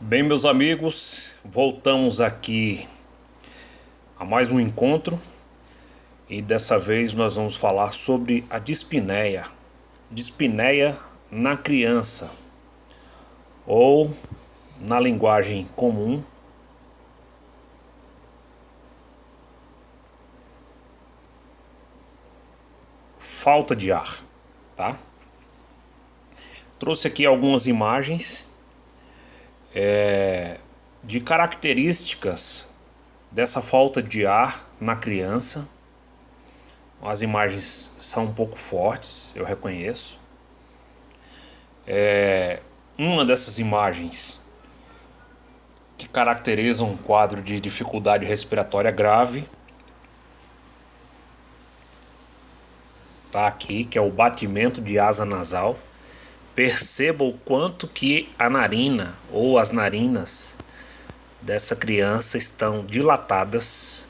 Bem, meus amigos, voltamos aqui a mais um encontro e dessa vez nós vamos falar sobre a dispneia. Dispneia na criança, ou na linguagem comum, falta de ar, tá? Trouxe aqui algumas imagens de características dessa falta de ar na criança. As imagens são um pouco fortes, eu reconheço. Uma dessas imagens que caracteriza um quadro de dificuldade respiratória grave tá aqui, que é o batimento de asa nasal. Perceba o quanto que a narina ou as narinas dessa criança estão dilatadas.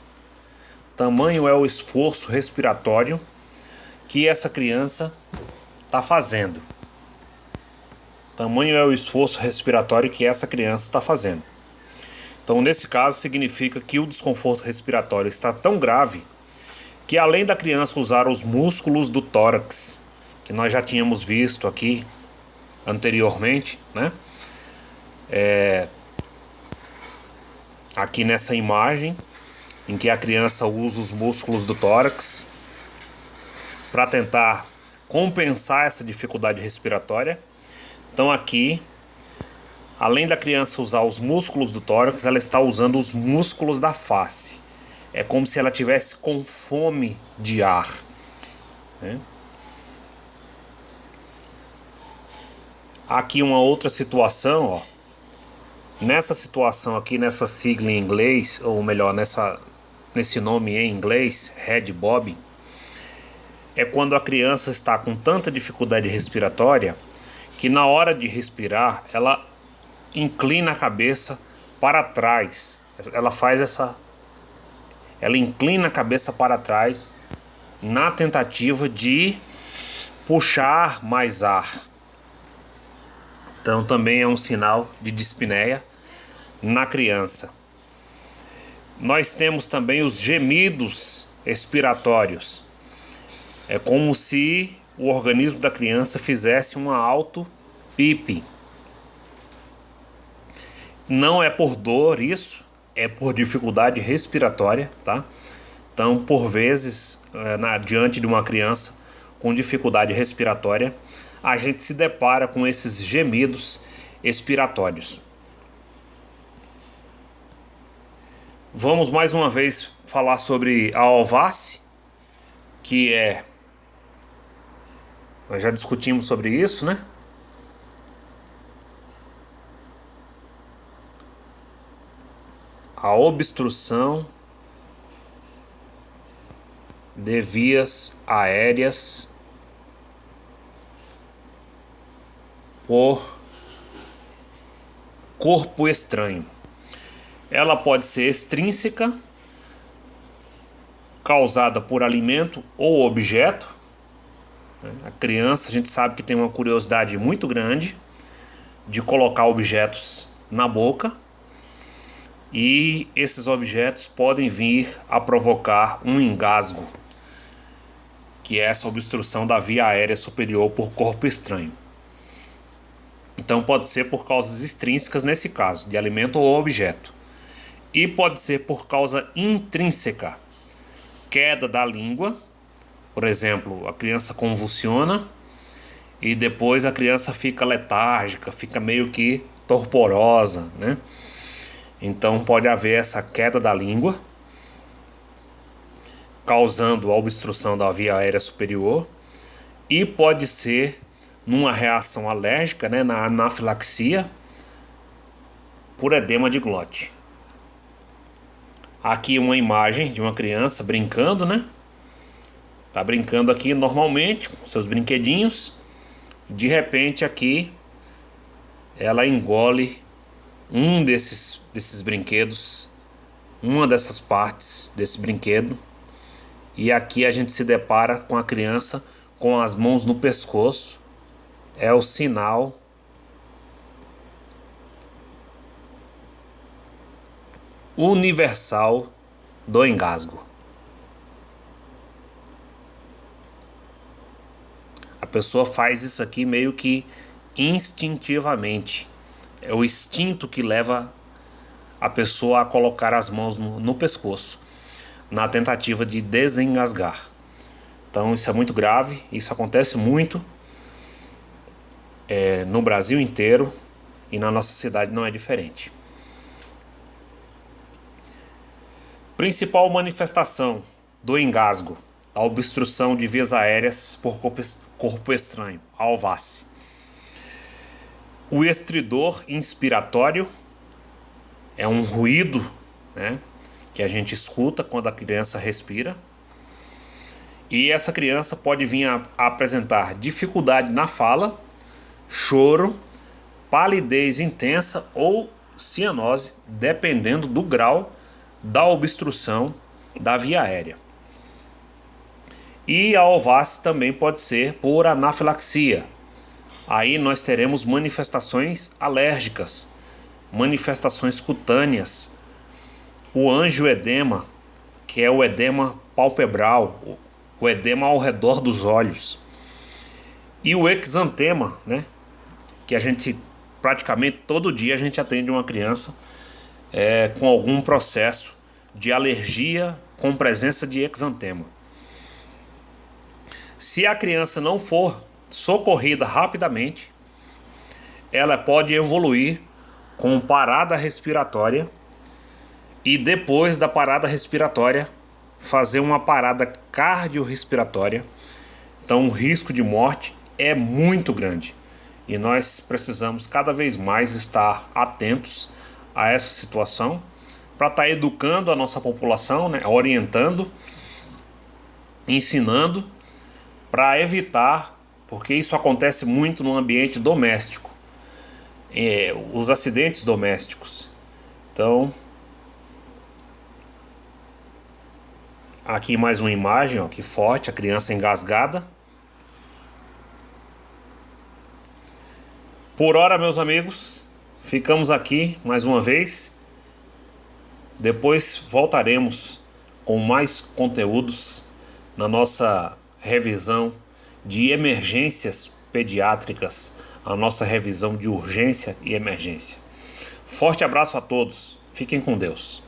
Tamanho é o esforço respiratório que essa criança está fazendo. Tamanho é o esforço respiratório que essa criança está fazendo. Então, nesse caso, significa que o desconforto respiratório está tão grave que, além da criança usar os músculos do tórax, que nós já tínhamos visto aqui anteriormente, né? Aqui nessa imagem, em que a criança usa os músculos do tórax para tentar compensar essa dificuldade respiratória. Então aqui, além da criança usar os músculos do tórax, ela está usando os músculos da face. É como se ela tivesse com fome de ar, né? Aqui uma outra situação, ó. Nessa situação aqui, nessa sigla em inglês, ou melhor, nesse nome em inglês, Red Bob, é quando a criança está com tanta dificuldade respiratória que na hora de respirar, ela inclina a cabeça para trás. Ela inclina a cabeça para trás na tentativa de puxar mais ar. Então também é um sinal de dispneia na criança. Nós temos também os gemidos expiratórios. É como se o organismo da criança fizesse uma auto-pipe. Não é por dor isso, é por dificuldade respiratória, tá? Então, por vezes, diante de uma criança com dificuldade respiratória, a gente se depara com esses gemidos expiratórios. Vamos mais uma vez falar sobre a alváce, que nós já discutimos sobre isso, né? A obstrução de vias aéreas por corpo estranho. Ela pode ser extrínseca, causada por alimento ou objeto. A criança, a gente sabe que tem uma curiosidade muito grande de colocar objetos na boca, e esses objetos podem vir a provocar um engasgo, que é essa obstrução da via aérea superior por corpo estranho. Então pode ser por causas extrínsecas nesse caso, de alimento ou objeto. E pode ser por causa intrínseca, queda da língua. Por exemplo, a criança convulsiona e depois a criança fica letárgica, fica meio que torporosa, né? Então pode haver essa queda da língua, causando a obstrução da via aérea superior, e pode ser numa reação alérgica, né, na anafilaxia, por edema de glote. Aqui uma imagem de uma criança brincando, né? Tá brincando aqui normalmente com seus brinquedinhos. De repente aqui ela engole um desses brinquedos, uma dessas partes desse brinquedo, e aqui a gente se depara com a criança com as mãos no pescoço. É o sinal universal do engasgo. A pessoa faz isso aqui meio que instintivamente. É o instinto que leva a pessoa a colocar as mãos no pescoço, na tentativa de desengasgar. Então isso é muito grave, isso acontece muito no Brasil inteiro, e na nossa cidade não é diferente. Principal manifestação do engasgo: a obstrução de vias aéreas por corpo estranho, a alvácie. O estridor inspiratório é um ruído, né, que a gente escuta quando a criança respira. E essa criança pode vir a apresentar dificuldade na fala, choro, palidez intensa ou cianose, dependendo do grau da obstrução da via aérea. E a alvácie também pode ser por anafilaxia. Aí nós teremos manifestações alérgicas, manifestações cutâneas, o angioedema, que é o edema palpebral, o edema ao redor dos olhos, e o exantema, né, que a gente praticamente todo dia a gente atende uma criança com algum processo de alergia com presença de exantema. Se a criança não for socorrida rapidamente, ela pode evoluir com parada respiratória e depois da parada respiratória fazer uma parada cardiorrespiratória. Então o risco de morte é muito grande e nós precisamos cada vez mais estar atentos a essa situação para estar educando a nossa população, né, orientando, ensinando, para evitar, porque isso acontece muito no ambiente doméstico, os acidentes domésticos. Então, aqui mais uma imagem, ó, que forte, a criança engasgada. Por hora, meus amigos, ficamos aqui mais uma vez. Depois voltaremos com mais conteúdos na nossa revisão de emergências pediátricas, a nossa revisão de urgência e emergência. Forte abraço a todos, fiquem com Deus.